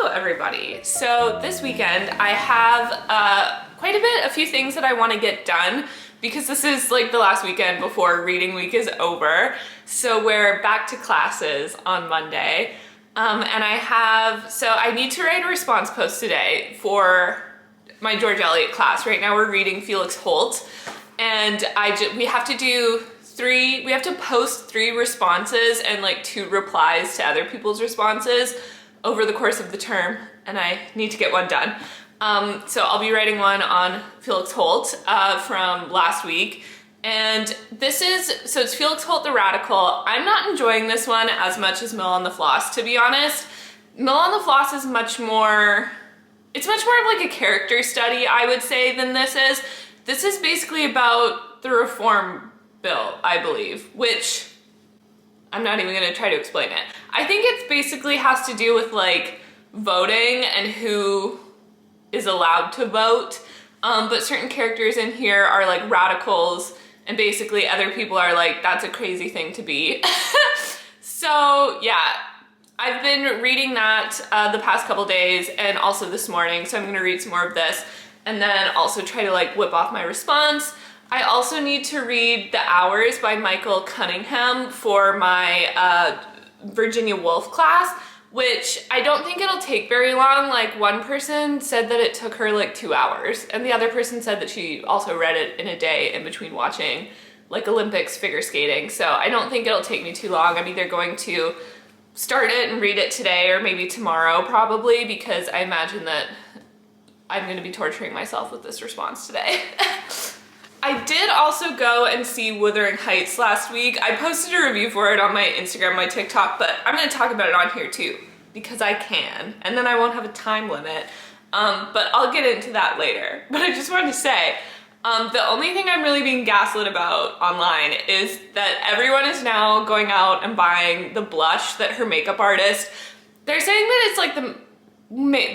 Hello everybody. So this weekend I have a few things that I want to get done because this is like the last weekend before reading week is over. So we're back to classes on Monday. And I need to write a response post today for my George Eliot class. Right now we're reading Felix Holt, and we have to post 3 responses and like 2 replies to other people's responses over the course of the term, and I need to get one done. So I'll be writing one on Felix Holt from last week. And it's Felix Holt the Radical. I'm not enjoying this one as much as Mill on the Floss, to be honest. Mill on the Floss is much more of like a character study, I would say, than this is. This is basically about the reform bill, I believe, which I'm not even gonna try to explain it. I think it basically has to do with like voting and who is allowed to vote. But certain characters in here are like radicals, and basically other people are like, that's a crazy thing to be. So yeah, I've been reading that the past couple days and also this morning, so I'm gonna read some more of this and then also try to like whip off my response. I also need to read The Hours by Michael Cunningham for my Virginia Woolf class, which I don't think it'll take very long. Like, one person said that it took her like 2 hours, and the other person said that she also read it in a day in between watching like Olympics figure skating. So I don't think it'll take me too long. I'm either going to start it and read it today or maybe tomorrow probably, because I imagine that I'm going to be torturing myself with this response today. I did also go and see Wuthering Heights last week. I posted a review for it on my Instagram, my TikTok, but I'm gonna talk about it on here too, because I can, and then I won't have a time limit. But I'll get into that later. But I just wanted to say, the only thing I'm really being gaslit about online is that everyone is now going out and buying the blush that her makeup artist, they're saying that it's like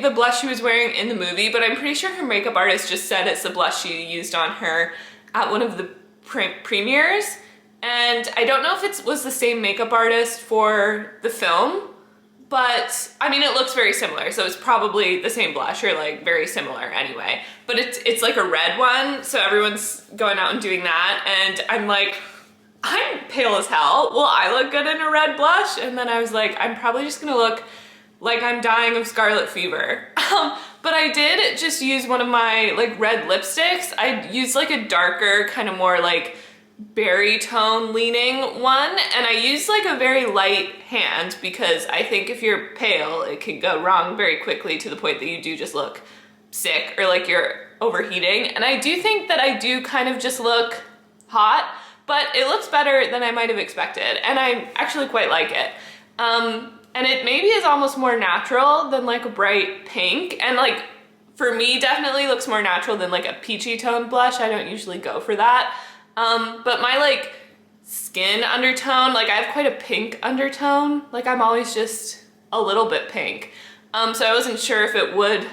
the blush she was wearing in the movie, but I'm pretty sure her makeup artist just said it's the blush she used on her at one of the premieres. And I don't know if it was the same makeup artist for the film, but I mean, it looks very similar, so it's probably the same blush or like very similar anyway. But it's like a red one, so everyone's going out and doing that, and I'm like, I'm pale as hell. Will I look good in a red blush? And then I was like, I'm probably just gonna look like I'm dying of scarlet fever. But I did just use one of my like red lipsticks. I used like a darker, kind of more like berry tone leaning one, and I used like a very light hand because I think if you're pale, it can go wrong very quickly to the point that you do just look sick or like you're overheating. And I do think that I do kind of just look hot, but it looks better than I might have expected, and I actually quite like it. And it maybe is almost more natural than like a bright pink, and like for me definitely looks more natural than like a peachy tone blush. I don't usually go for that. But my like skin undertone, like I have quite a pink undertone. Like I'm always just a little bit pink. So I wasn't sure if it would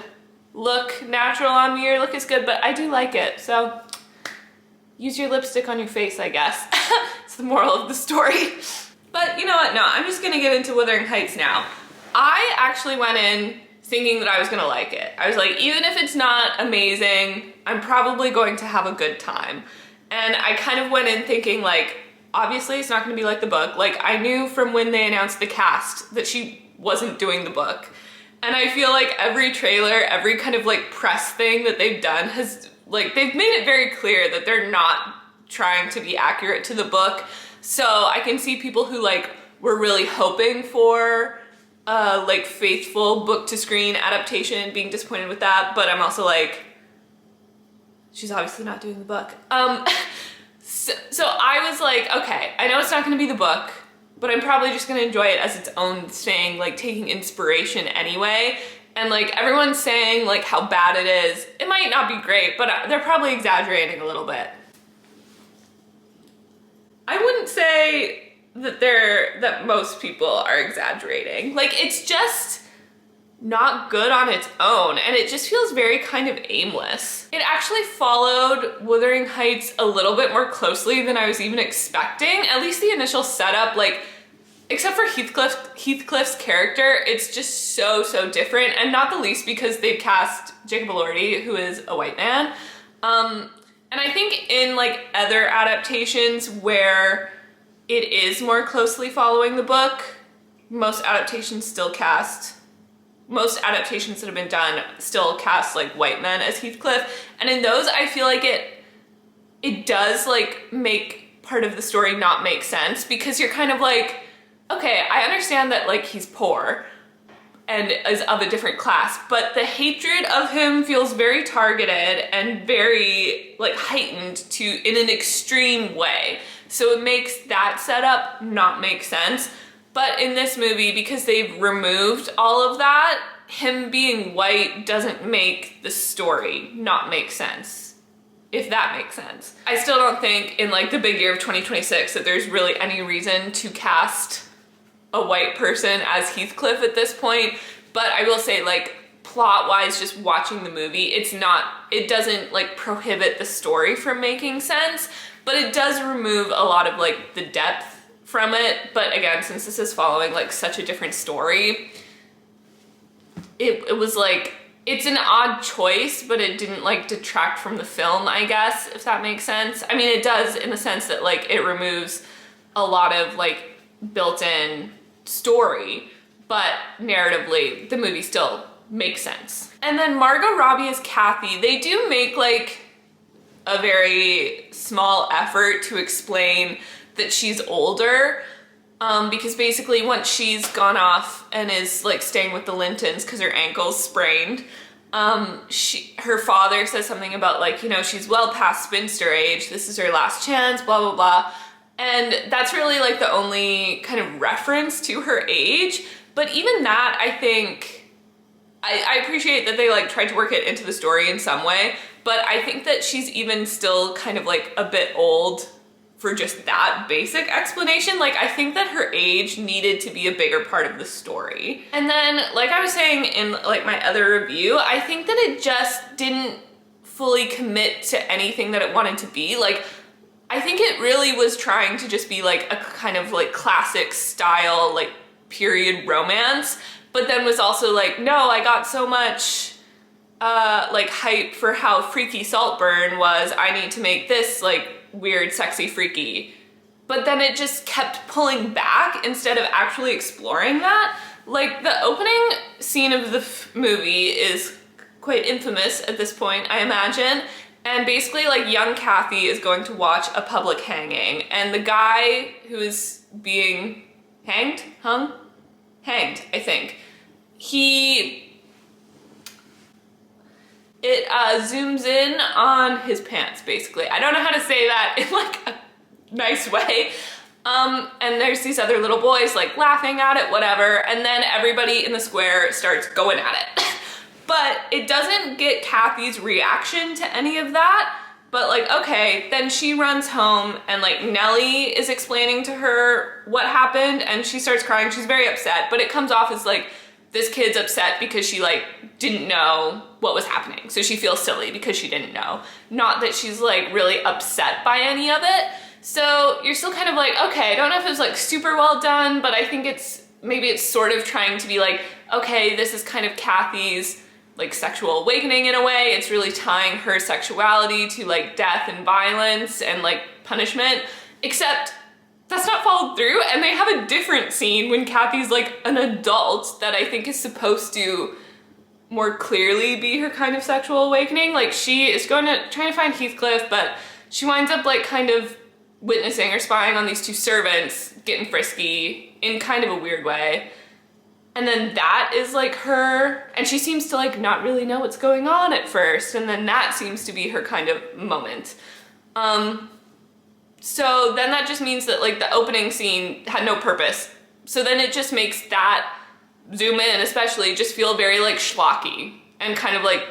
look natural on me or look as good, but I do like it. So use your lipstick on your face, I guess. It's the moral of the story. But you know what, no, I'm just gonna get into Wuthering Heights now. I actually went in thinking that I was gonna like it. I was like, even if it's not amazing, I'm probably going to have a good time. And I kind of went in thinking like, obviously it's not gonna be like the book. Like I knew from when they announced the cast that she wasn't doing the book. And I feel like every trailer, every kind of like press thing that they've done has like, they've made it very clear that they're not trying to be accurate to the book. So I can see people who like were really hoping for like faithful book to screen adaptation being disappointed with that, but I'm also like, she's obviously not doing the book. So I was like, okay, I know it's not gonna be the book, but I'm probably just gonna enjoy it as its own thing, like taking inspiration anyway. And like everyone's saying like how bad it is. It might not be great, but they're probably exaggerating a little bit. I wouldn't say that most people are exaggerating. Like it's just not good on its own, and it just feels very kind of aimless. It actually followed Wuthering Heights a little bit more closely than I was even expecting. At least the initial setup, like except for Heathcliff's character, it's just so different, and not the least because they've cast Jacob Elordi, who is a white man. And I think in like other adaptations where it is more closely following the book, most adaptations that have been done still cast like white men as Heathcliff. And in those, I feel like it does like make part of the story not make sense, because you're kind of like, okay, I understand that like he's poor and is of a different class, but the hatred of him feels very targeted and very like heightened in an extreme way. So it makes that setup not make sense. But in this movie, because they've removed all of that, him being white doesn't make the story not make sense, if that makes sense. I still don't think in like the big year of 2026 that there's really any reason to cast a white person as Heathcliff at this point, but I will say like plot-wise, just watching the movie, it doesn't like prohibit the story from making sense, but it does remove a lot of like the depth from it. But again, since this is following like such a different story, it was like, it's an odd choice, but it didn't like detract from the film, I guess, if that makes sense. I mean, it does in the sense that like it removes a lot of like built-in story, but narratively the movie still makes sense. And then Margot Robbie as Kathy, they do make like a very small effort to explain that she's older, because basically once she's gone off and is like staying with the Lintons because her ankle's sprained, her father says something about like, you know, she's well past spinster age, this is her last chance, blah blah blah. And that's really like the only kind of reference to her age. But even that, I think, I appreciate that they like tried to work it into the story in some way, but I think that she's even still kind of like a bit old for just that basic explanation. Like, I think that her age needed to be a bigger part of the story. And then, like I was saying in like my other review, I think that it just didn't fully commit to anything that it wanted to be. Like, I think it really was trying to just be like a kind of like classic style, like period romance, but then was also like, no, I got so much like hype for how freaky Saltburn was, I need to make this like weird, sexy, freaky. But then it just kept pulling back instead of actually exploring that. Like, the opening scene of the movie is quite infamous at this point, I imagine. And basically, like, young Kathy is going to watch a public hanging, and the guy who is being hanged, I think, it zooms in on his pants, basically. I don't know how to say that in like a nice way. And there's these other little boys like laughing at it, whatever, and then everybody in the square starts going at it. But it doesn't get Kathy's reaction to any of that. But like, okay, then she runs home and like Nellie is explaining to her what happened and she starts crying. She's very upset, but it comes off as like, this kid's upset because she like didn't know what was happening. So she feels silly because she didn't know. Not that she's like really upset by any of it. So you're still kind of like, okay, I don't know if it was like super well done, but I think maybe it's sort of trying to be like, okay, this is kind of Kathy's like sexual awakening in a way. It's really tying her sexuality to like death and violence and like punishment, except that's not followed through. And they have a different scene when Kathy's like an adult that I think is supposed to more clearly be her kind of sexual awakening. Like, she is trying to find Heathcliff, but she winds up like kind of witnessing or spying on these two servants getting frisky in kind of a weird way. And then that is like her, and she seems to like not really know what's going on at first, and then that seems to be her kind of moment. So then that just means that like the opening scene had no purpose. So then it just makes that zoom in especially just feel very like schlocky and kind of like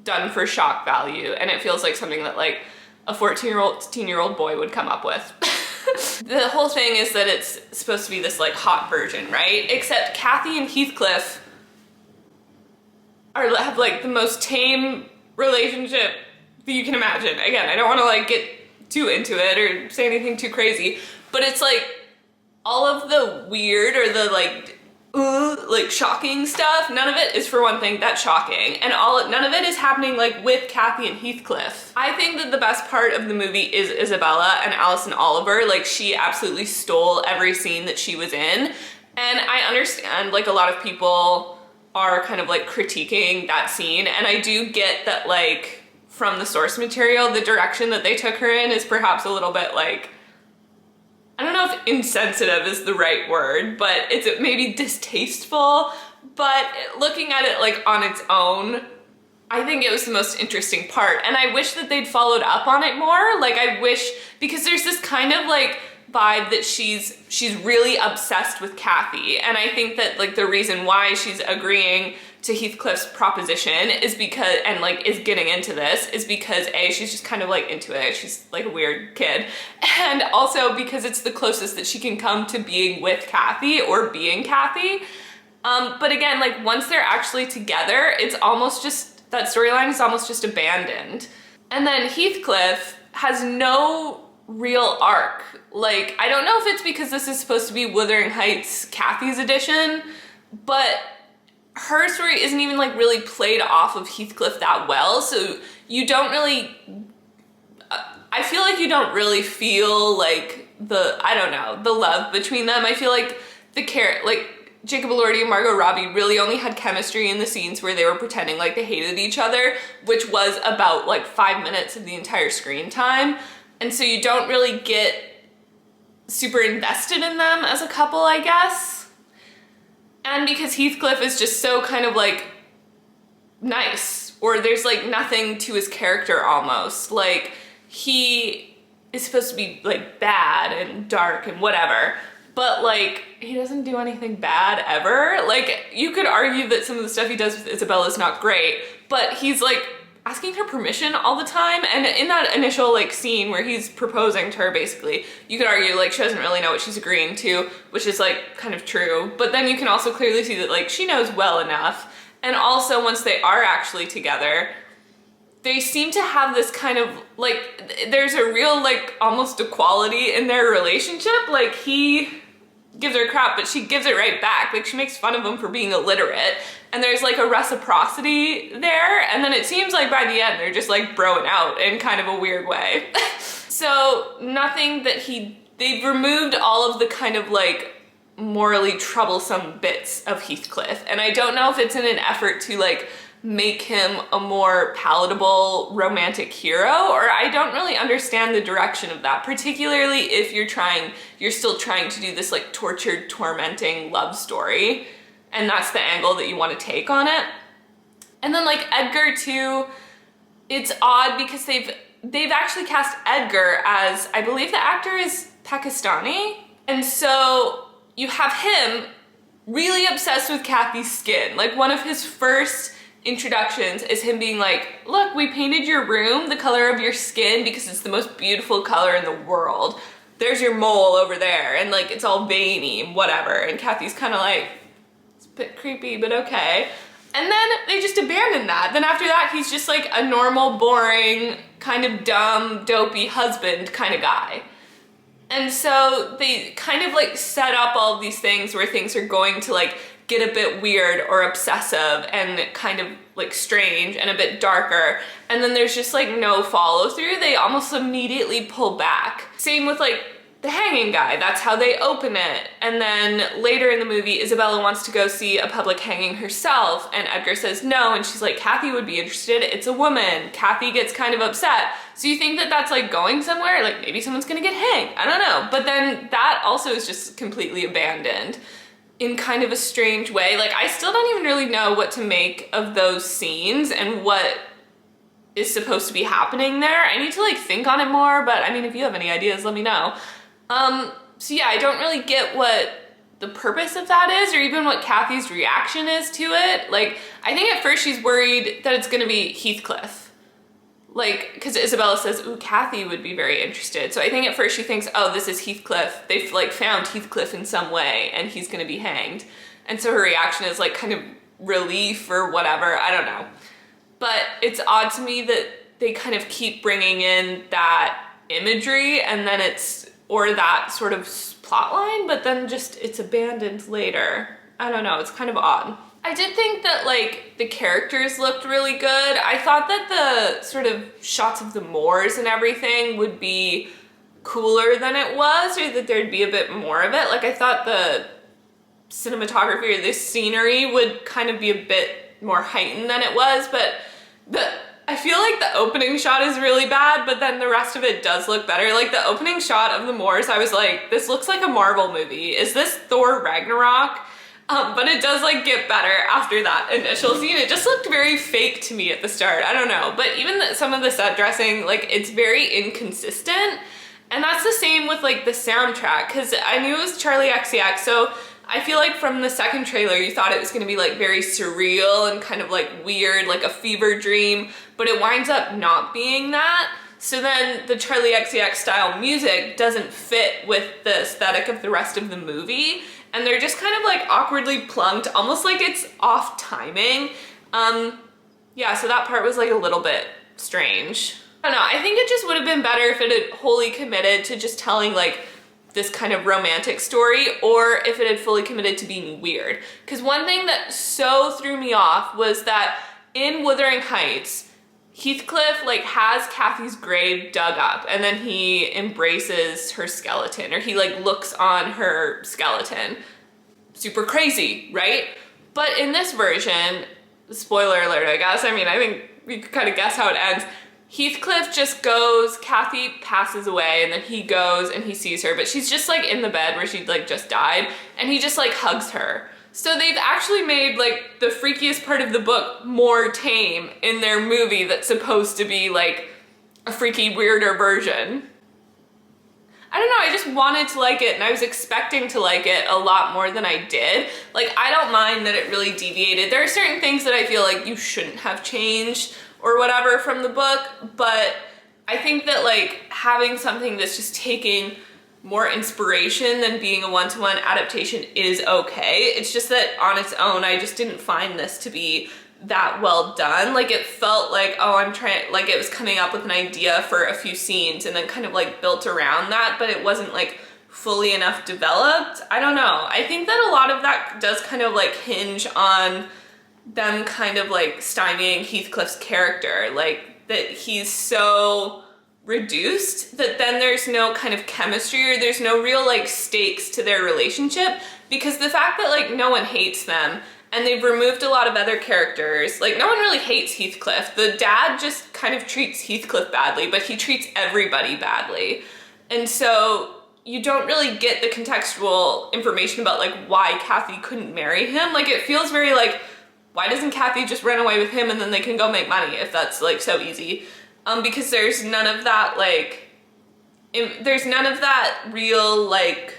done for shock value. And it feels like something that like a 14-year-old boy would come up with. The whole thing is that it's supposed to be this like hot version, right? Except Kathy and Heathcliff have like the most tame relationship that you can imagine. Again, I don't want to like get too into it or say anything too crazy, but it's like all of the weird or the like shocking stuff, none of it is, for one thing, that shocking, and none of it is happening like with Kathy and Heathcliff. I think that the best part of the movie is Isabella and Alison Oliver. Like, she absolutely stole every scene that she was in, and I understand like a lot of people are kind of like critiquing that scene, and I do get that like from the source material, the direction that they took her in is perhaps a little bit like, I don't know if insensitive is the right word, but it's maybe distasteful. But looking at it like on its own, I think it was the most interesting part. And I wish that they'd followed up on it more. Like, I wish, because there's this kind of like vibe that she's really obsessed with Kathy. And I think that like the reason why she's agreeing to Heathcliff's proposition is because, and like is getting into this, is because A, she's just kind of like into it. She's like a weird kid. And also because it's the closest that she can come to being with Kathy or being Kathy. But again, like once they're actually together, it's almost just, that storyline is almost just abandoned. And then Heathcliff has no real arc. Like, I don't know if it's because this is supposed to be Wuthering Heights, Kathy's edition, but her story isn't even like really played off of Heathcliff that well, so you don't really, I feel like you don't really feel like I don't know, the love between them. I feel like like Jacob Elordi and Margot Robbie really only had chemistry in the scenes where they were pretending like they hated each other, which was about like 5 minutes of the entire screen time. And so you don't really get super invested in them as a couple, I guess. And because Heathcliff is just so kind of like nice, or there's like nothing to his character almost. Like, he is supposed to be like bad and dark and whatever, but like he doesn't do anything bad ever. Like, you could argue that some of the stuff he does with Isabella is not great, but he's like asking her permission all the time. And in that initial like scene where he's proposing to her, basically, you could argue like she doesn't really know what she's agreeing to, which is like kind of true. But then you can also clearly see that like she knows well enough. And also once they are actually together, they seem to have this kind of like, there's a real like almost equality in their relationship. Like, he gives her crap, but she gives it right back. Like, she makes fun of him for being illiterate, and there's like a reciprocity there. And then it seems like by the end they're just like broing out in kind of a weird way. So nothing that they've removed all of the kind of like morally troublesome bits of Heathcliff, and I don't know if it's in an effort to like make him a more palatable romantic hero, or I don't really understand the direction of that, particularly if you're still trying to do this like tortured, tormenting love story, and that's the angle that you want to take on it. And then like Edgar too, it's odd because they've actually cast Edgar as, I believe the actor is Pakistani, and so you have him really obsessed with Kathy's skin. Like, one of his first introductions is him being like, look, we painted your room the color of your skin because it's the most beautiful color in the world. There's your mole over there, and like it's all veiny and whatever. And Kathy's kind of like, it's a bit creepy, but okay. And then they just abandon that. Then after that, he's just like a normal, boring, kind of dumb, dopey husband kind of guy. And so they kind of like set up all of these things where things are going to like get a bit weird or obsessive and kind of like strange and a bit darker, and then there's just like no follow through. They almost immediately pull back. Same with like the hanging guy, that's how they open it. And then later in the movie, Isabella wants to go see a public hanging herself, and Edgar says no, and she's like, Kathy would be interested, it's a woman. Kathy gets kind of upset. So you think that that's like going somewhere, like maybe someone's gonna get hanged, I don't know. But then that also is just completely abandoned in kind of a strange way. Like, I still don't even really know what to make of those scenes and what is supposed to be happening there. I need to like think on it more, but I mean, if you have any ideas, let me know. So yeah, I don't really get what the purpose of that is, or even what Kathy's reaction is to it. Like, I think at first she's worried that it's gonna be Heathcliff. Like, because Isabella says, ooh, Kathy would be very interested. So I think at first she thinks, oh, this is Heathcliff. They've like found Heathcliff in some way and he's gonna be hanged. And so her reaction is like kind of relief or whatever, I don't know. But it's odd to me that they kind of keep bringing in that imagery, and then it's or that sort of plot line, but then just it's abandoned later. I don't know, it's kind of odd. I did think that like the characters looked really good. I thought that the sort of shots of the moors and everything would be cooler than it was, or that there'd be a bit more of it. Like I thought the cinematography or the scenery would kind of be a bit more heightened than it was, but I feel like the opening shot is really bad, but then the rest of it does look better. Like the opening shot of the moors, I was like, this looks like a Marvel movie. Is this Thor Ragnarok? But it does like get better after that initial scene. It just looked very fake to me at the start. I don't know, but even some of the set dressing, like it's very inconsistent. And that's the same with like the soundtrack, because I knew it was Charlie XCX, so I feel like from the second trailer you thought it was gonna be like very surreal and kind of like weird, like a fever dream, but it winds up not being that. So then the Charlie XCX style music doesn't fit with the aesthetic of the rest of the movie, and they're just kind of like awkwardly plunked, almost like it's off timing. Yeah, so that part was like a little bit strange. I don't know, I think it just would have been better if it had wholly committed to just telling like this kind of romantic story, or if it had fully committed to being weird. Because one thing that so threw me off was that in Wuthering Heights, Heathcliff like has Kathy's grave dug up, and then he embraces her skeleton, or he like looks on her skeleton. Super crazy, right? But in this version, spoiler alert I guess, I mean I think we could kind of guess how it ends. Heathcliff just goes, Kathy passes away, and then he goes and he sees her, but she's just like in the bed where she'd like just died, and he just like hugs her. So they've actually made like the freakiest part of the book more tame in their movie that's supposed to be like a freaky, weirder version. I don't know, I just wanted to like it, and I was expecting to like it a lot more than I did. Like, I don't mind that it really deviated. There are certain things that I feel like you shouldn't have changed or whatever from the book, but I think that like having something that's just taking more inspiration than being a one-to-one adaptation is okay. It's just that on its own, I just didn't find this to be that well done. Like it felt like, oh, like it was coming up with an idea for a few scenes and then kind of like built around that, but it wasn't like fully enough developed. I don't know. I think that a lot of that does kind of like hinge on them kind of like stymieing Heathcliff's character, like that he's so reduced that then there's no kind of chemistry, or there's no real like stakes to their relationship, because the fact that like no one hates them and they've removed a lot of other characters, like no one really hates Heathcliff. The dad just kind of treats Heathcliff badly, but he treats everybody badly. And so you don't really get the contextual information about like why Kathy couldn't marry him. Like it feels very like, why doesn't Kathy just run away with him and then they can go make money if that's like so easy? Because there's none of that like, there's none of that real like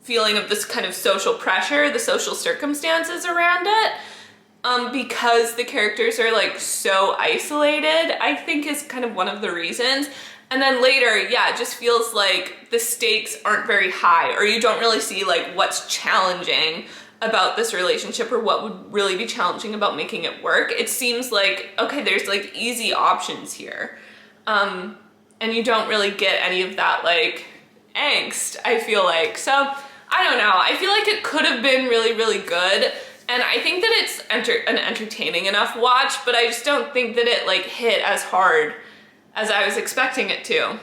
feeling of this kind of social pressure, the social circumstances around it, because the characters are like so isolated, I think is kind of one of the reasons. And then later, yeah, it just feels like the stakes aren't very high, or you don't really see like what's challenging about this relationship or what would really be challenging about making it work. It seems like, okay, there's like easy options here. And you don't really get any of that like angst, I feel like. So I don't know, I feel like it could have been really, really good. And I think that it's an entertaining enough watch, but I just don't think that it like hit as hard as I was expecting it to.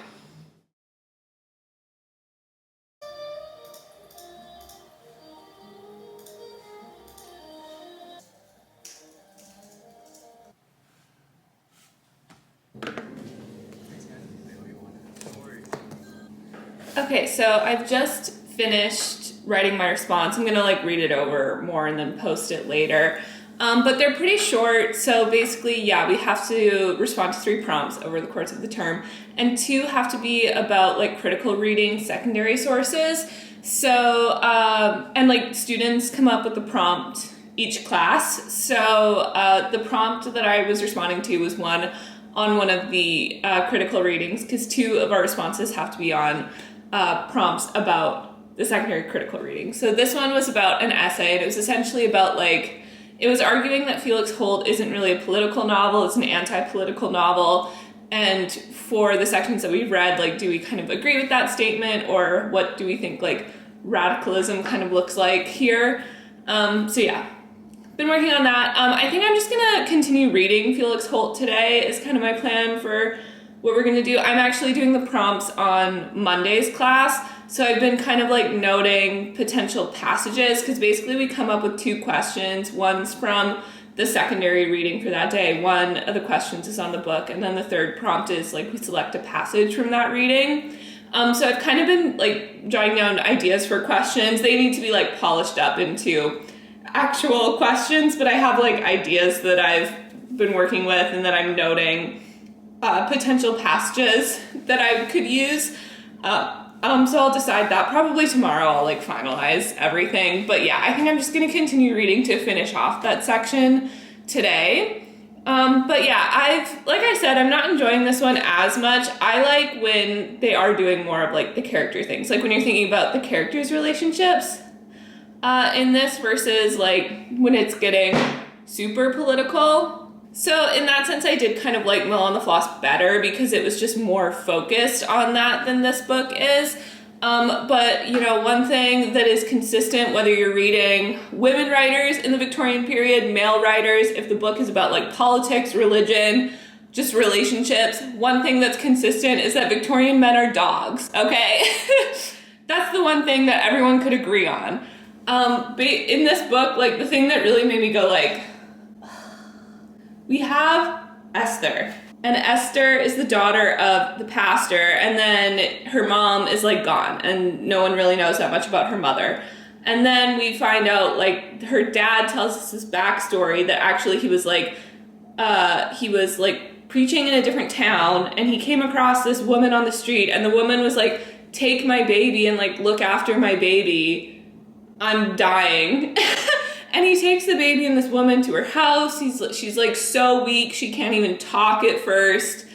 Okay, so I've just finished writing my response. I'm gonna like read it over more and then post it later. But they're pretty short, so basically, yeah, we have to respond to 3 prompts over the course of the term, and 2 have to be about like critical reading secondary sources. So, and like students come up with the prompt each class. So the prompt that I was responding to was one on one of the critical readings, because 2 of our responses have to be on prompts about the secondary critical reading. So this one was about an essay, and it was essentially about like, it was arguing that Felix Holt isn't really a political novel, it's an anti-political novel, And for the sections that we've read, like, do we kind of agree with that statement, or what do we think like radicalism kind of looks like here? So yeah, been working on that. I think I'm just gonna continue reading Felix Holt today is kind of my plan for what we're gonna do. I'm actually doing the prompts on Monday's class, so I've been kind of like noting potential passages, because basically we come up with 2 questions. One's from the secondary reading for that day. One of the questions is on the book, and then the third prompt is like we select a passage from that reading. So I've kind of been like jotting down ideas for questions. They need to be like polished up into actual questions, but I have like ideas that I've been working with and that I'm noting potential passages that I could use. So I'll decide that probably tomorrow. I'll like finalize everything, but yeah, I think I'm just gonna continue reading to finish off that section today. But yeah, like I said, I'm not enjoying this one as much. I like when they are doing more of like the character things, like when you're thinking about the characters' relationships in this versus like when it's getting super political. So in that sense, I did kind of like Mill on the Floss better because it was just more focused on that than this book is. But, you know, one thing that is consistent, whether you're reading women writers in the Victorian period, male writers, if the book is about like politics, religion, just relationships, one thing that's consistent is that Victorian men are dogs, okay? That's the one thing that everyone could agree on. But in this book, like the thing that really made me go like, we have Esther, and Esther is the daughter of the pastor, and then her mom is like gone, and no one really knows that much about her mother. And then we find out like her dad tells us this backstory that actually he was like preaching in a different town, and he came across this woman on the street, and the woman was like, take my baby and like look after my baby, I'm dying. And he takes the baby and this woman to her house. She's like so weak, she can't even talk at first.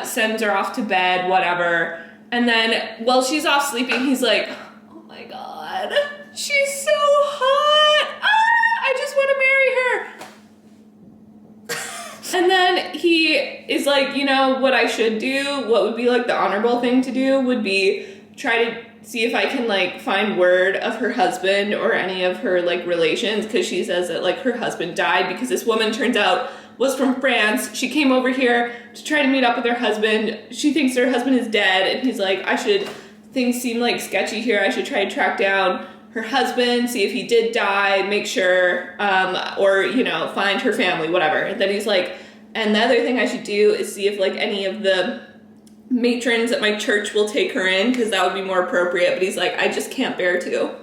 Sends her off to bed, whatever. And then while she's off sleeping, he's like, oh my God, she's so hot. I just want to marry her. And then he is like, you know, what I should do, what would be like the honorable thing to do would be try to see if I can like find word of her husband or any of her like relations, because she says that like her husband died because this woman turns out was from France. She came over here to try to meet up with her husband. She thinks her husband is dead, and he's like, things seem like sketchy here. I should try to track down her husband, see if he did die, make sure, or, you know, find her family, whatever. And then he's like, and the other thing I should do is see if like any of the matrons at my church will take her in, because that would be more appropriate. But he's like, I just can't bear to.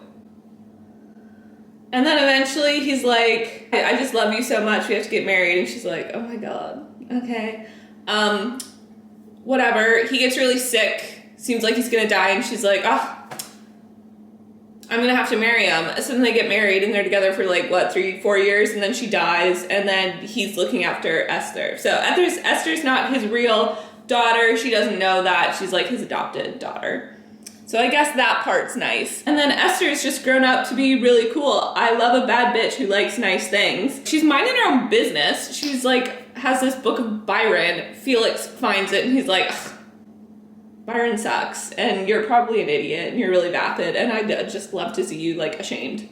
And then eventually he's like, I just love you so much, we have to get married. And she's like, oh my God, okay. Whatever. He gets really sick, seems like he's gonna die, and she's like, I'm gonna have to marry him. So then they get married, and they're together for like, 3-4 years, and then she dies, and then he's looking after Esther. So Esther's not his real daughter. She doesn't know that. She's like his adopted daughter. So I guess that part's nice. And then Esther's just grown up to be really cool. I love a bad bitch who likes nice things. She's minding her own business. She's like, has this book of Byron. Felix finds it, and he's like, Byron sucks, and you're probably an idiot, and you're really vapid, and I'd just love to see you like ashamed.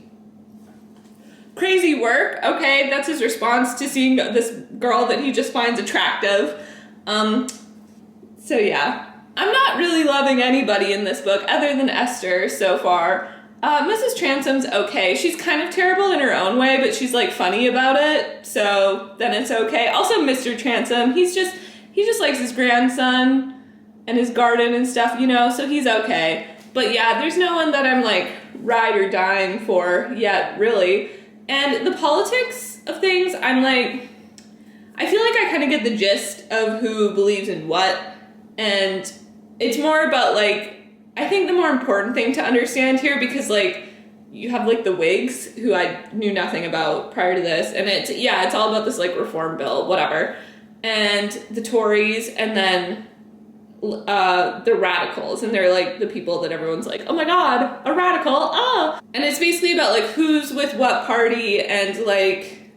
Crazy work, okay? That's his response to seeing this girl that he just finds attractive. So yeah, I'm not really loving anybody in this book other than Esther so far. Mrs. Transom's okay. She's kind of terrible in her own way, but she's like funny about it, so then it's okay. Also Mr. Transom, he just likes his grandson and his garden and stuff, you know, so he's okay. But yeah, there's no one that I'm like ride or dying for yet, really. And the politics of things, I'm like, I feel like I kind of get the gist of who believes in what. And it's more about like, I think the more important thing to understand here, because like you have like the Whigs, who I knew nothing about prior to this, and it's all about this like reform bill, whatever, and the Tories, and then the radicals, and they're like the people that everyone's like, oh my God, a radical, and it's basically about like who's with what party, and like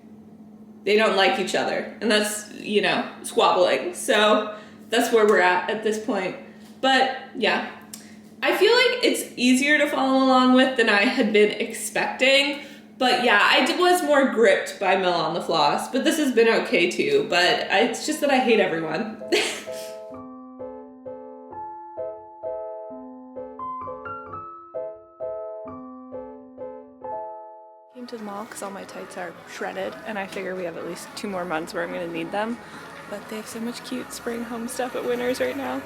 they don't like each other, and that's, you know, squabbling. So that's where we're at this point. But yeah, I feel like it's easier to follow along with than I had been expecting. But yeah, I was more gripped by Mill on the Floss, but this has been okay too. But it's just that I hate everyone. Came to the mall because all my tights are shredded, and I figure we have at least 2 more months where I'm gonna need them. But they have so much cute spring home stuff at Winners right now.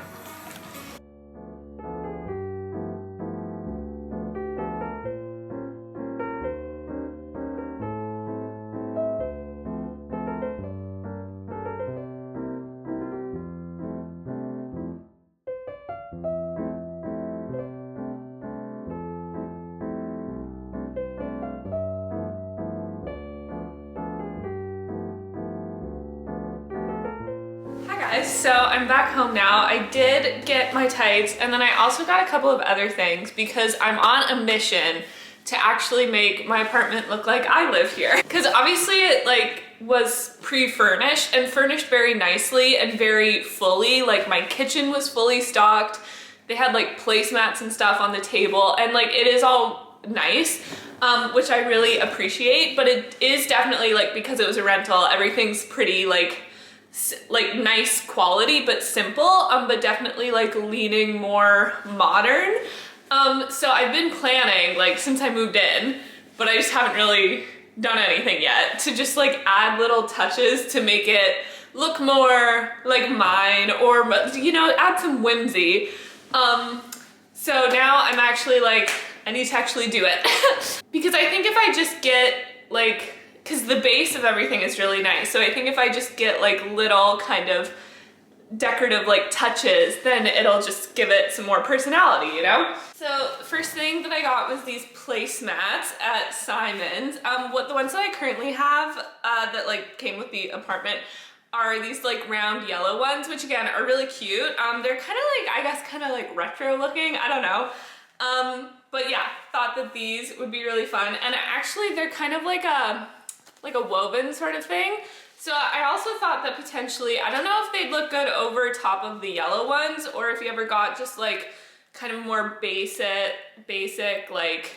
So I'm back home now. I did get my tights, and then I also got a couple of other things because I'm on a mission to actually make my apartment look like I live here. Because obviously it like was pre-furnished and furnished very nicely and very fully. Like my kitchen was fully stocked. They had like placemats and stuff on the table, and like it is all nice, which I really appreciate. But it is definitely like, because it was a rental, everything's pretty like nice quality but simple, but definitely like leaning more modern. So I've been planning like since I moved in, but I just haven't really done anything yet to just like add little touches to make it look more like mine, or you know, add some whimsy. So now I'm actually like, I need to actually do it because I think if I just get like, because the base of everything is really nice. So I think if I just get like little kind of decorative like touches, then it'll just give it some more personality, you know? So first thing that I got was these placemats at Simon's. The ones that I currently have that like came with the apartment are these like round yellow ones, which again are really cute. They're kind of like, I guess kind of like retro looking, I don't know. But yeah, thought that these would be really fun. And actually they're kind of like a woven sort of thing. So I also thought that potentially, I don't know if they'd look good over top of the yellow ones, or if you ever got just like kind of more basic like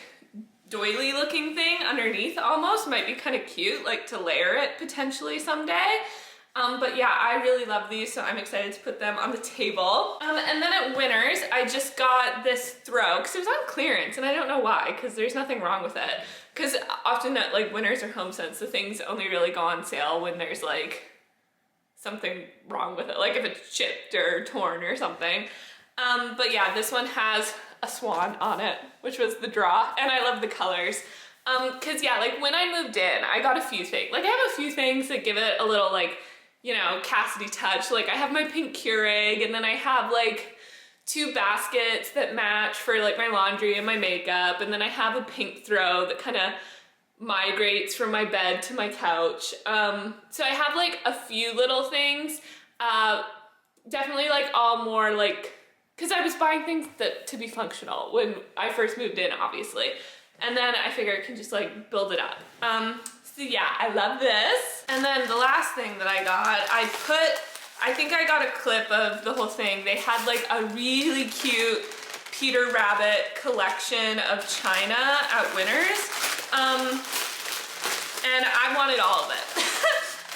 doily looking thing underneath almost, might be kind of cute, like to layer it potentially someday. But yeah, I really love these, so I'm excited to put them on the table. And then at Winners, I just got this throw, because it was on clearance, and I don't know why, because there's nothing wrong with it. Because often at like Winners or HomeSense, the things only really go on sale when there's like something wrong with it, like if it's chipped or torn or something. But yeah, this one has a swan on it, which was the draw, and I love the colors. Cause yeah, like when I moved in, I got a few things. Like I have a few things that give it a little like, you know, Cassidy touch. Like I have my pink Keurig, and then I have like 2 baskets that match for like my laundry and my makeup, and then I have a pink throw that kind of migrates from my bed to my couch. So I have like a few little things, definitely like all more like, because I was buying things that to be functional when I first moved in, obviously. And then I figure I can just like build it up. So yeah, I love this. And then the last thing that I got, I think I got a clip of the whole thing. They had like a really cute Peter Rabbit collection of china at Winners. And I wanted all of it.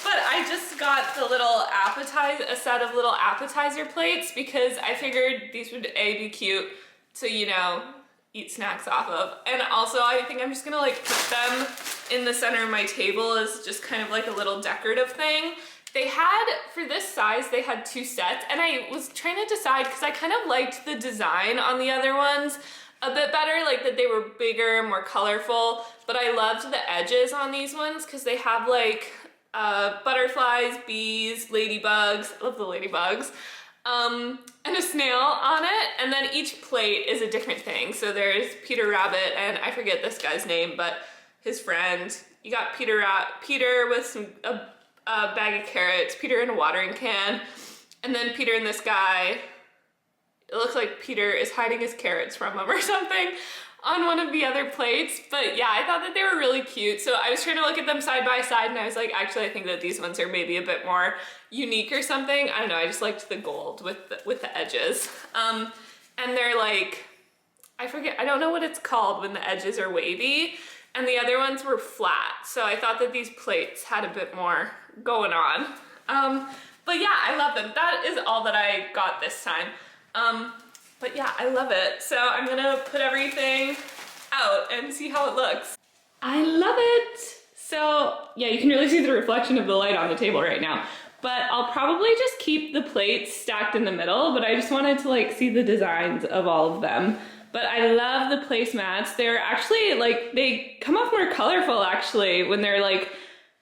But I just got the little a set of little appetizer plates, because I figured these would be cute to, you know, eat snacks off of. And also I think I'm just gonna like put them in the center of my table as just kind of like a little decorative thing. They had, for this size, they had 2 sets, and I was trying to decide, because I kind of liked the design on the other ones a bit better, like that they were bigger, more colorful, but I loved the edges on these ones because they have like butterflies, bees, ladybugs, I love the ladybugs, and a snail on it, and then each plate is a different thing. So there's Peter Rabbit, and I forget this guy's name, but his friend. You got Peter with a bag of carrots, Peter in a watering can, and then Peter and this guy. It looks like Peter is hiding his carrots from him or something. on one of the other plates, but yeah, I thought that they were really cute. So I was trying to look at them side by side and I was like, actually, I think that these ones are maybe a bit more unique or something. I don't know, I just liked the gold with the edges. And they're like, I forget, I don't know what it's called when the edges are wavy, and the other ones were flat. So I thought that these plates had a bit more going on. But yeah, I love them. That is all that I got this time. But yeah, I love it. So I'm gonna put everything out and see how it looks. I love it. So yeah, you can really see the reflection of the light on the table right now. But I'll probably just keep the plates stacked in the middle, but I just wanted to like see the designs of all of them. But I love the placemats. They're actually like, they come off more colorful actually when they're like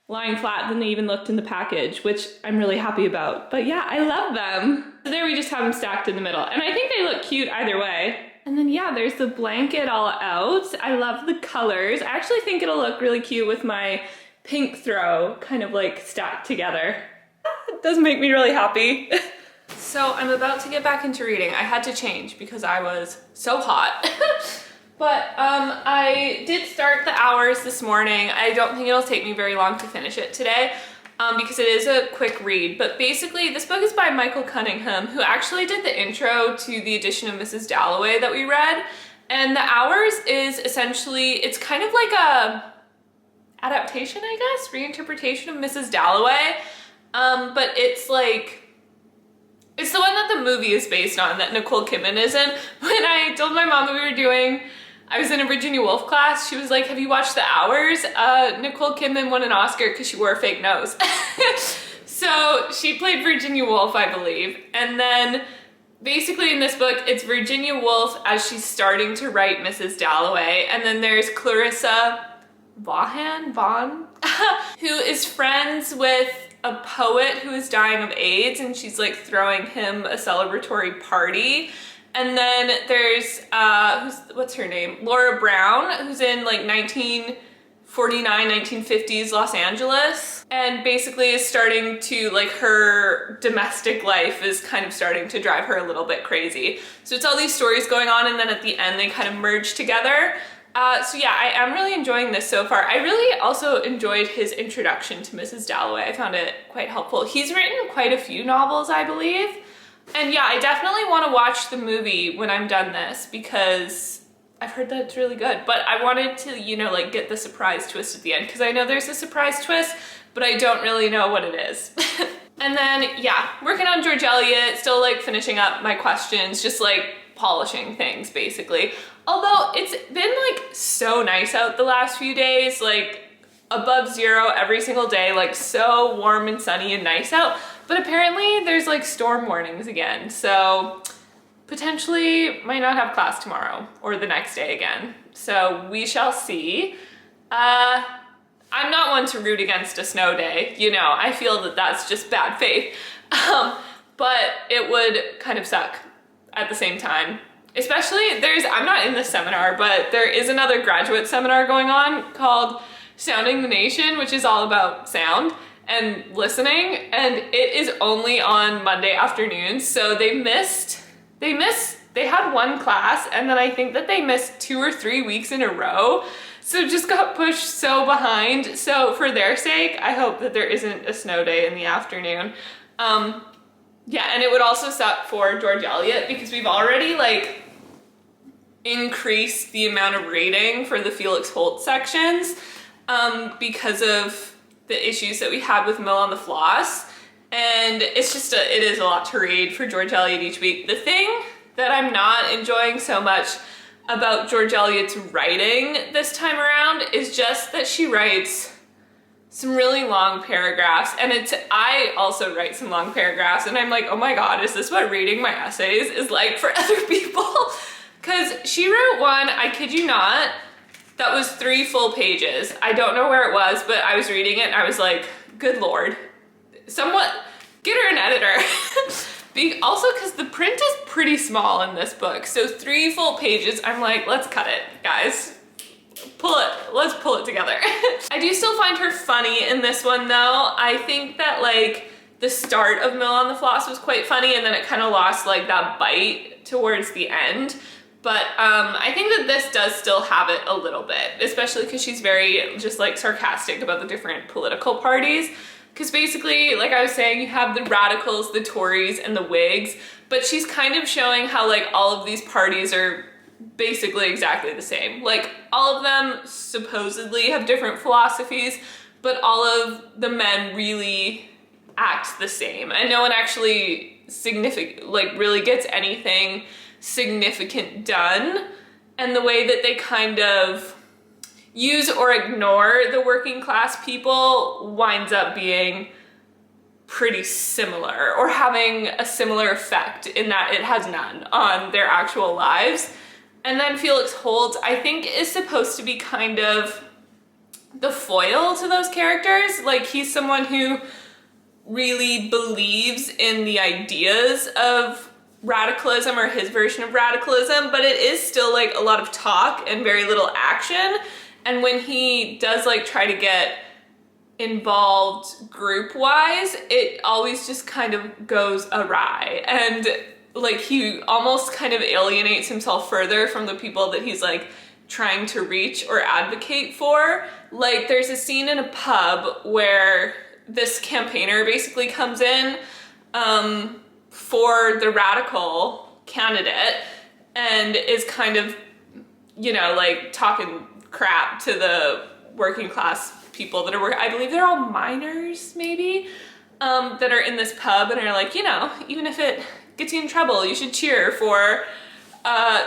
lying flat than they even looked in the package, which I'm really happy about. But yeah, I love them. So there we just have them stacked in the middle. And I think they look cute either way. And then yeah, there's the blanket all out. I love the colors. I actually think it'll look really cute with my pink throw kind of like stacked together. It does make me really happy. So I'm about to get back into reading. I had to change because I was so hot. But I did start the hours this morning. I don't think it'll take me very long to finish it today because it is a quick read. But basically, this book is by Michael Cunningham, who actually did the intro to the edition of Mrs. Dalloway that we read. And the hours is essentially, it's kind of like a adaptation, I guess, reinterpretation of Mrs. Dalloway. But it's like, it's the one that the movie is based on, that Nicole Kidman is in. When I told my mom that we were doing, I was in a Virginia Woolf class, she was like, have you watched The Hours? Nicole Kidman won an Oscar because she wore a fake nose. So she played Virginia Woolf, I believe. And then basically in this book, it's Virginia Woolf as she's starting to write Mrs. Dalloway. And then there's Clarissa Vaughan, who is friends with a poet who is dying of AIDS, and she's like throwing him a celebratory party. And then there's, what's her name? Laura Brown, who's in like 1949, 1950s Los Angeles, and basically is starting to, like, her domestic life is kind of starting to drive her a little bit crazy. So it's all these stories going on, and then at the end they kind of merge together. So yeah, I am really enjoying this so far. I really also enjoyed his introduction to Mrs. Dalloway. I found it quite helpful. He's written quite a few novels, I believe. And yeah, I definitely want to watch the movie when I'm done this because I've heard that it's really good. But I wanted to, you know, like get the surprise twist at the end because I know there's a surprise twist, but I don't really know what it is. And then yeah, working on George Eliot, still like finishing up my questions, just like polishing things basically. Although it's been like so nice out the last few days, like above zero every single day, like so warm and sunny and nice out. But apparently there's like storm warnings again. So potentially might not have class tomorrow or the next day again. So we shall see. I'm not one to root against a snow day. You know, I feel that that's just bad faith. But it would kind of suck at the same time. Especially I'm not in this seminar, but there is another graduate seminar going on called Sounding the Nation, which is all about sound and listening, and it is only on Monday afternoons. So they had one class, and then I think that they missed 2 or 3 weeks in a row. So just got pushed so behind. So for their sake, I hope that there isn't a snow day in the afternoon. Yeah, and it would also suck for George Eliot because we've already like increased the amount of rating for the Felix Holt sections because of the issues that we had with Mill on the Floss. And it's just it is a lot to read for George Eliot each week. The thing that I'm not enjoying so much about George Eliot's writing this time around is just that she writes some really long paragraphs, and I also write some long paragraphs, and I'm like, oh my god, is this what reading my essays is like for other people? Because she wrote one, I kid you not, that was 3 full pages. I don't know where it was, but I was reading it and I was like, good lord, somewhat, get her an editor. Also because the print is pretty small in this book, so 3 full pages, I'm like, let's cut it, guys. Let's pull it together. I do still find her funny in this one though. I think that like the start of Mill on the Floss was quite funny, and then it kind of lost like that bite towards the end. But I think that this does still have it a little bit, especially because she's very just like sarcastic about the different political parties. Because basically, like I was saying, you have the radicals, the Tories, and the Whigs, but she's kind of showing how like all of these parties are basically exactly the same. Like all of them supposedly have different philosophies, but all of the men really act the same, and no one actually really gets anything significant done. And the way that they kind of use or ignore the working class people winds up being pretty similar, or having a similar effect in that it has none on their actual lives. And then Felix Holt, I think, is supposed to be kind of the foil to those characters. Like, he's someone who really believes in the ideas of radicalism, or his version of radicalism, but it is still like a lot of talk and very little action. And when he does like try to get involved group-wise, it always just kind of goes awry, and like he almost kind of alienates himself further from the people that he's like trying to reach or advocate for. Like, there's a scene in a pub where this campaigner basically comes in for the radical candidate and is kind of, you know, like talking crap to the working class people that are working. I believe they're all miners, maybe, that are in this pub and are like, you know, even if it gets you in trouble, you should cheer for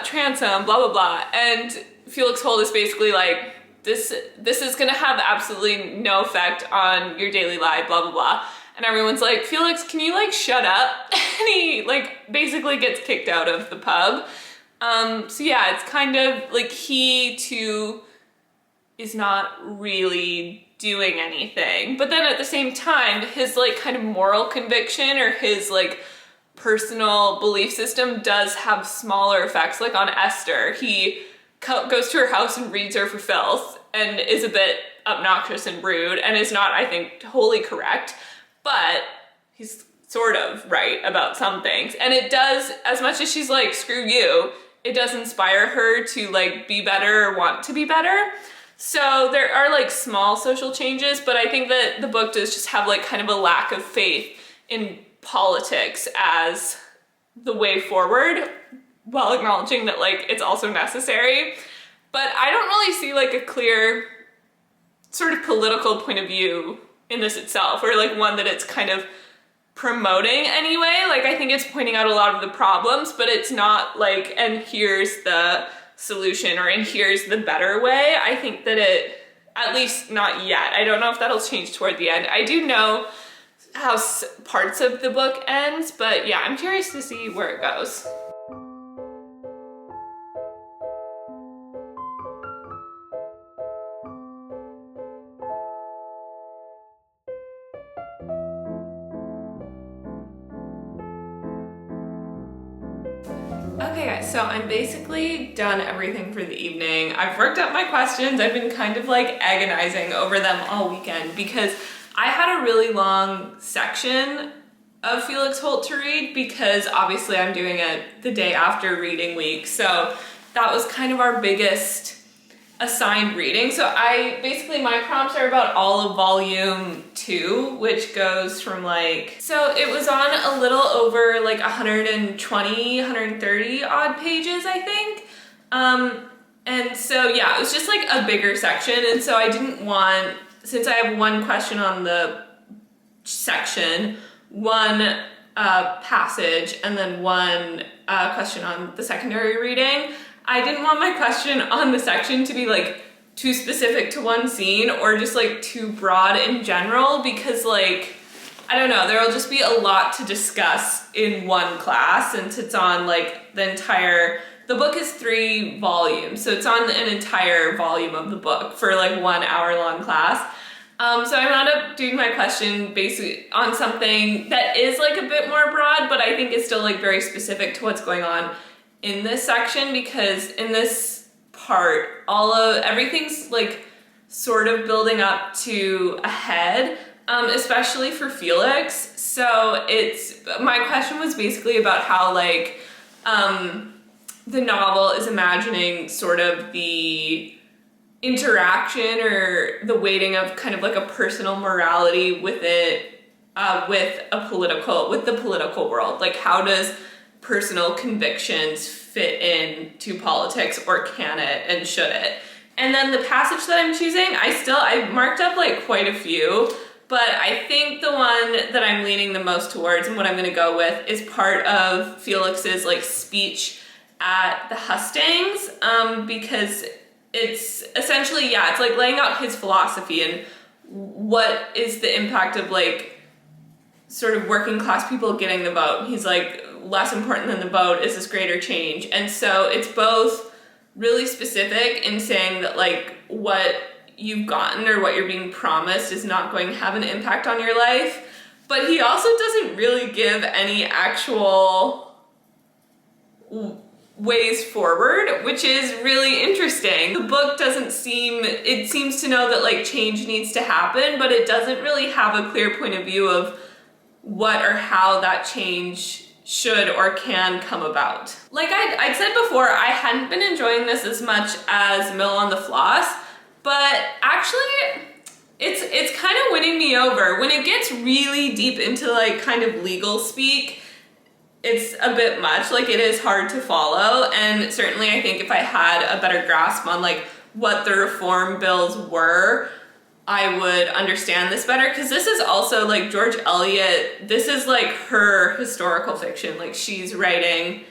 transom, blah, blah, blah. And Felix Holt is basically like, this is gonna have absolutely no effect on your daily life, blah, blah, blah. And everyone's like, Felix, can you like shut up? And he like basically gets kicked out of the pub. So yeah, it's kind of like he too is not really doing anything. But then at the same time, his like kind of moral conviction or his like personal belief system does have smaller effects. Like on Esther, he goes to her house and reads her for filth and is a bit obnoxious and rude and is not, I think, wholly correct, but he's sort of right about some things. And it does, as much as she's like, screw you, it does inspire her to like be better or want to be better. So there are like small social changes, but I think that the book does just have like kind of a lack of faith in politics as the way forward, while acknowledging that like it's also necessary. But I don't really see like a clear sort of political point of view in this itself, or like one that it's kind of promoting anyway. Like, I think it's pointing out a lot of the problems, but it's not like, and here's the solution, or and here's the better way. I think that it, at least not yet. I don't know if that'll change toward the end. I do know how parts of the book ends, but yeah, I'm curious to see where it goes. Okay guys, so I'm basically done everything for the evening. I've worked up my questions. I've been kind of like agonizing over them all weekend because I had a really long section of Felix Holt to read, because obviously I'm doing it the day after reading week. So that was kind of our biggest assigned reading. So basically my prompts are about all of volume 2, which goes from like, so it was on a little over like 120, 130 odd pages, I think. And so yeah, it was just like a bigger section. And so I didn't want, since I have one question on the section, one passage, and then one question on the secondary reading, I didn't want my question on the section to be like too specific to one scene or just like too broad in general, because like, I don't know, there'll just be a lot to discuss in one class since it's on like the book is 3 volumes, so it's on an entire volume of the book for like 1 hour-long class. So I wound up doing my question basically on something that is like a bit more broad, but I think is still like very specific to what's going on in this section, because in this part, everything's like sort of building up to a head, especially for Felix. So my question was basically about how like, the novel is imagining sort of the interaction or the weighting of kind of like a personal morality with it, with the political world. Like, how does personal convictions fit into politics, or can it and should it? And then the passage that I'm choosing, I marked up like quite a few, but I think the one that I'm leaning the most towards and what I'm gonna go with is part of Felix's like speech at the hustings, because it's essentially, yeah, it's like laying out his philosophy and what is the impact of like sort of working class people getting the vote. He's like, less important than the vote is this greater change. And so it's both really specific in saying that like what you've gotten or what you're being promised is not going to have an impact on your life, but he also doesn't really give any actual ways forward, which is really interesting. The book it seems to know that like change needs to happen, but it doesn't really have a clear point of view of what or how that change should or can come about. Like I'd said before, I hadn't been enjoying this as much as Mill on the Floss, but actually it's kind of winning me over. When it gets really deep into like kind of legal speak, it's a bit much, like it is hard to follow, and certainly I think if I had a better grasp on like what the reform bills were, I would understand this better, because this is also like George Eliot, this is like her historical fiction, like she's writing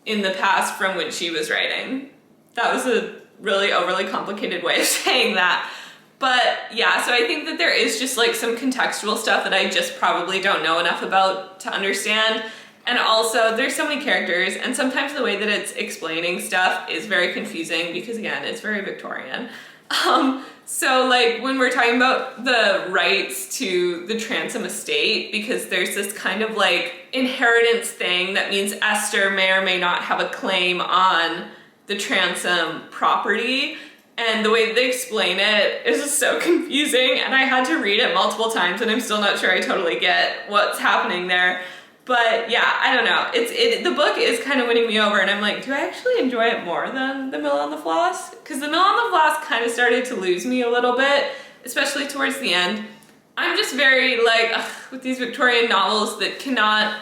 in the past from when she was writing. That was a really overly complicated way of saying that. But yeah, so I think that there is just like some contextual stuff that I just probably don't know enough about to understand. And also there's so many characters, and sometimes the way that it's explaining stuff is very confusing because again, it's very Victorian. So like when we're talking about the rights to the Transome estate, because there's this kind of like inheritance thing that means Esther may or may not have a claim on the Transome property. And the way that they explain it is just so confusing, and I had to read it multiple times and I'm still not sure I totally get what's happening there. But yeah, I don't know. The book is kind of winning me over, and I'm like, do I actually enjoy it more than The Mill on the Floss? Because The Mill on the Floss kind of started to lose me a little bit, especially towards the end. I'm just very like, with these Victorian novels that cannot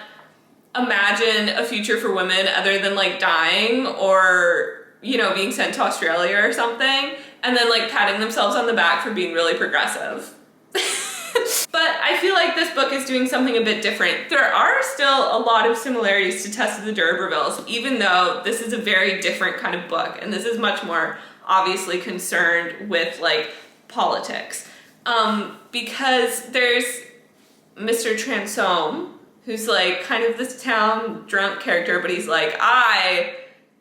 imagine a future for women other than like dying or, you know, being sent to Australia or something, and then like patting themselves on the back for being really progressive. But I feel like this book is doing something a bit different. There are still a lot of similarities to Tess of the D'Urbervilles, even though this is a very different kind of book, and this is much more obviously concerned with like politics. Because there's Mr. Transome, who's like kind of this town drunk character, but he's like, I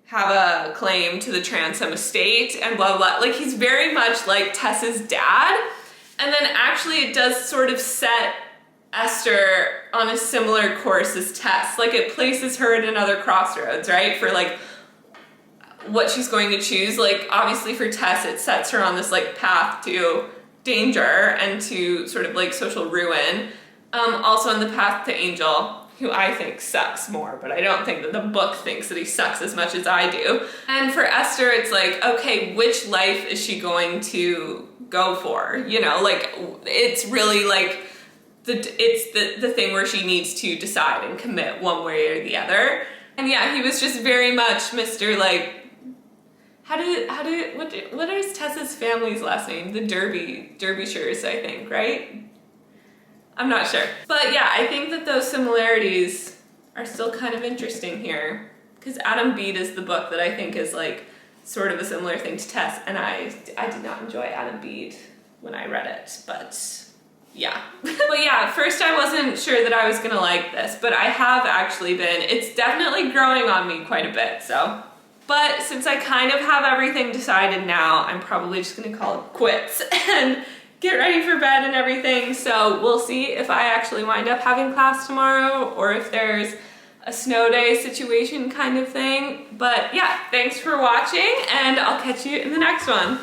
have a claim to the Transome estate and blah, blah, blah. Like he's very much like Tess's dad. And then actually it does sort of set Esther on a similar course as Tess. Like it places her at another crossroads, right? For like what she's going to choose. Like obviously for Tess, it sets her on this like path to danger and to sort of like social ruin. Also on the path to Angel, who I think sucks more, but I don't think that the book thinks that he sucks as much as I do. And for Esther, it's like, okay, which life is she going to go for? You know, like it's really like the thing where she needs to decide and commit one way or the other. And yeah, he was just very much Mr. like, what is Tessa's family's last name? The Derbyshires, I think, right? I'm not sure. But yeah, I think that those similarities are still kind of interesting here, because Adam Bede is the book that I think is like sort of a similar thing to Tess, and I did not enjoy Adam Bede when I read it, but yeah. But yeah, at first I wasn't sure that I was gonna like this, but I have actually been. It's definitely growing on me quite a bit, so. But since I kind of have everything decided now, I'm probably just gonna call it quits and get ready for bed and everything. So we'll see if I actually wind up having class tomorrow or if there's a snow day situation kind of thing. But yeah, thanks for watching, and I'll catch you in the next one.